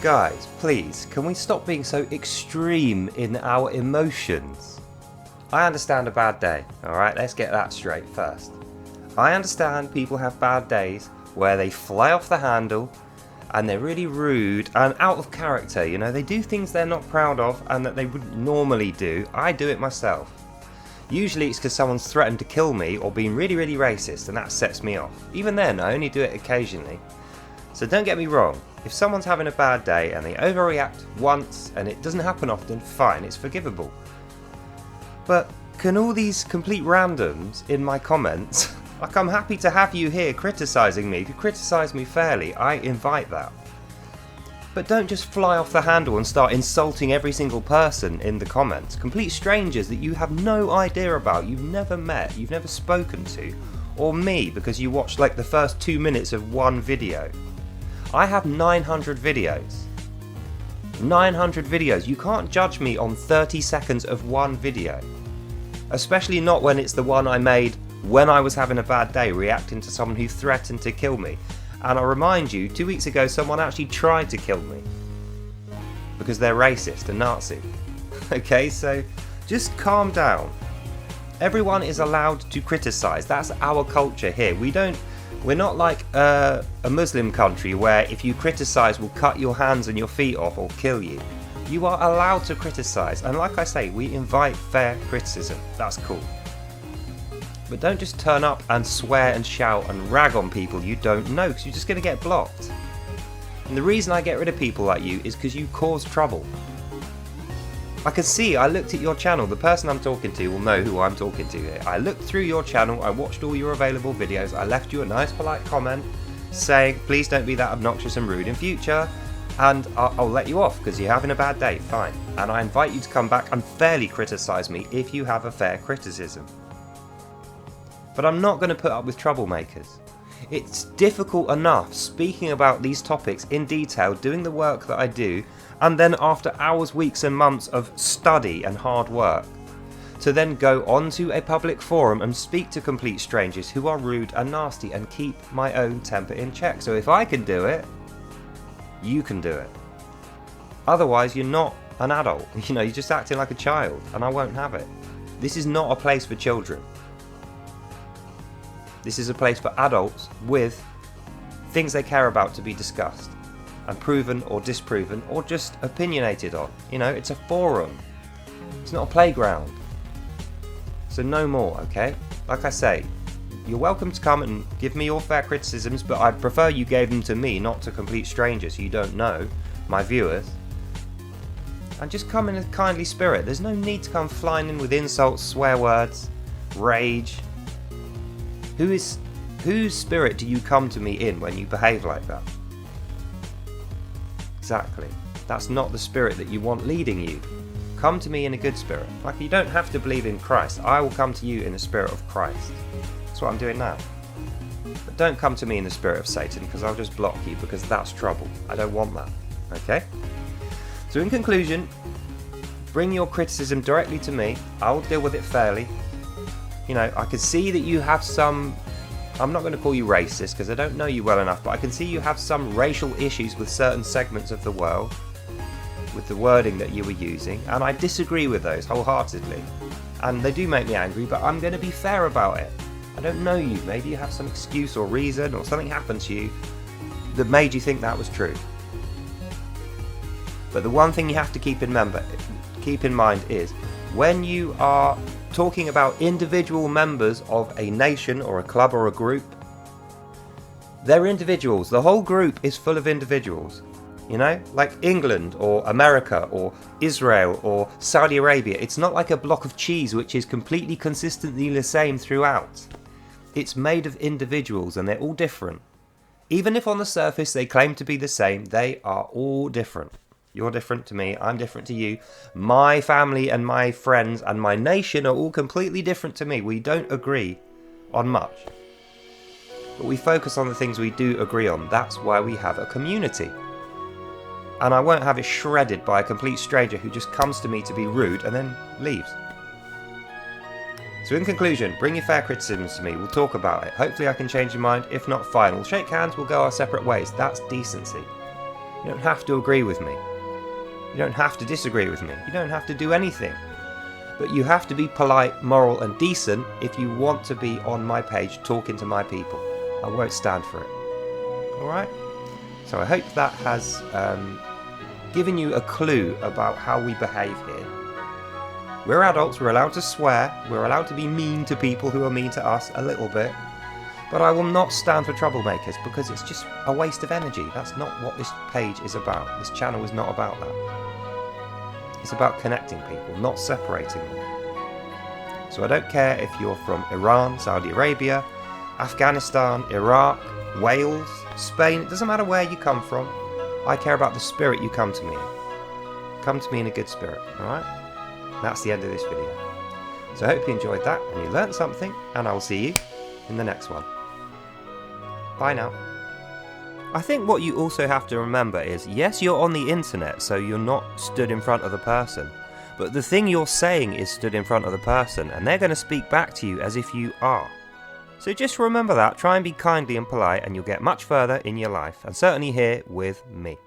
Guys, please, can we stop being so extreme in our emotions? I understand a bad day, alright? Let's get that straight first. I understand people have bad days where they fly off the handle and they're really rude and out of character, you know? They do things they're not proud of and that they wouldn't normally do. I do it myself. Usually it's because someone's threatened to kill me or been really, really racist and that sets me off. Even then, I only do it occasionally. So don't get me wrong, if someone's having a bad day and they overreact once and it doesn't happen often, fine, it's forgivable. But can all these complete randoms in my comments, like I'm happy to have you here criticising me, if you criticise me fairly, I invite that. But don't just fly off the handle and start insulting every single person in the comments, complete strangers that you have no idea about, you've never met, you've never spoken to, or me because you watched like the first 2 minutes of one video. I have 900 videos. 900 videos. You can't judge me on 30 seconds of one video. Especially not when it's the one I made when I was having a bad day reacting to someone who threatened to kill me. And I remind you, 2 weeks ago someone actually tried to kill me. Because they're racist and Nazi. Okay, so just calm down. Everyone is allowed to criticise. That's our culture here. We're not like a Muslim country where if you criticise we'll cut your hands and your feet off or kill you. You are allowed to criticise, and like I say, we invite fair criticism. That's cool. But don't just turn up and swear and shout and rag on people you don't know, because you're just going to get blocked. And the reason I get rid of people like you is because you cause trouble. I can see, I looked at your channel, the person I'm talking to will know who I'm talking to here. I looked through your channel, I watched all your available videos, I left you a nice polite comment saying please don't be that obnoxious and rude in future, and I'll let you off because you're having a bad day, fine. And I invite you to come back and fairly criticise me if you have a fair criticism. But I'm not going to put up with troublemakers. It's difficult enough speaking about these topics in detail, doing the work that I do, and then after hours, weeks and months of study and hard work, to then go onto a public forum and speak to complete strangers who are rude and nasty and keep my own temper in check. So if I can do it, you can do it. Otherwise you're not an adult, you know, you're just acting like a child, and I won't have it. This is not a place for children. This is a place for adults with things they care about to be discussed and proven or disproven or just opinionated on. You know, it's a forum. It's not a playground. So no more, okay? Like I say, you're welcome to come and give me your fair criticisms, but I'd prefer you gave them to me, not to complete strangers who you don't know, my viewers. And just come in a kindly spirit. There's no need to come flying in with insults, swear words, rage. Whose spirit do you come to me in when you behave like that? Exactly. That's not the spirit that you want leading you. Come to me in a good spirit. Like, you don't have to believe in Christ. I will come to you in the spirit of Christ. That's what I'm doing now. But don't come to me in the spirit of Satan, because I'll just block you, because that's trouble. I don't want that. Okay? So in conclusion, bring your criticism directly to me. I will deal with it fairly. You know, I can see that you have some, I'm not going to call you racist because I don't know you well enough, but I can see you have some racial issues with certain segments of the world, with the wording that you were using, and I disagree with those wholeheartedly. And they do make me angry, but I'm going to be fair about it. I don't know you, maybe you have some excuse or reason or something happened to you that made you think that was true. But the one thing you have to keep in mind is, when you are talking about individual members of a nation or a club or a group, they're individuals. The whole group is full of individuals. You know, like England or America or Israel or Saudi Arabia. It's not like a block of cheese which is completely consistently the same throughout. It's made of individuals and they're all different. Even if on the surface they claim to be the same, they are all different. You're different to me, I'm different to you. My family and my friends and my nation are all completely different to me. We don't agree on much. But we focus on the things we do agree on. That's why we have a community. And I won't have it shredded by a complete stranger who just comes to me to be rude and then leaves. So in conclusion, bring your fair criticisms to me, we'll talk about it. Hopefully I can change your mind, if not fine. We'll shake hands, we'll go our separate ways. That's decency. You don't have to agree with me. You don't have to disagree with me. You don't have to do anything. But you have to be polite, moral and decent if you want to be on my page talking to my people. I won't stand for it. Alright? So I hope that has given you a clue about how we behave here. We're adults, we're allowed to swear, we're allowed to be mean to people who are mean to us a little bit. But I will not stand for troublemakers because it's just a waste of energy. That's not what this page is about. This channel is not about that. It's about connecting people, not separating them. So I don't care if you're from Iran, Saudi Arabia, Afghanistan, Iraq, Wales, Spain. It doesn't matter where you come from. I care about the spirit you come to me in. Come to me in a good spirit, alright? That's the end of this video. So I hope you enjoyed that and you learned something, and I will see you in the next one. Bye now. I think what you also have to remember is, yes, you're on the internet, so you're not stood in front of the person, but the thing you're saying is stood in front of the person, and they're going to speak back to you as if you are. So just remember that, try and be kindly and polite, and you'll get much further in your life, and certainly here with me.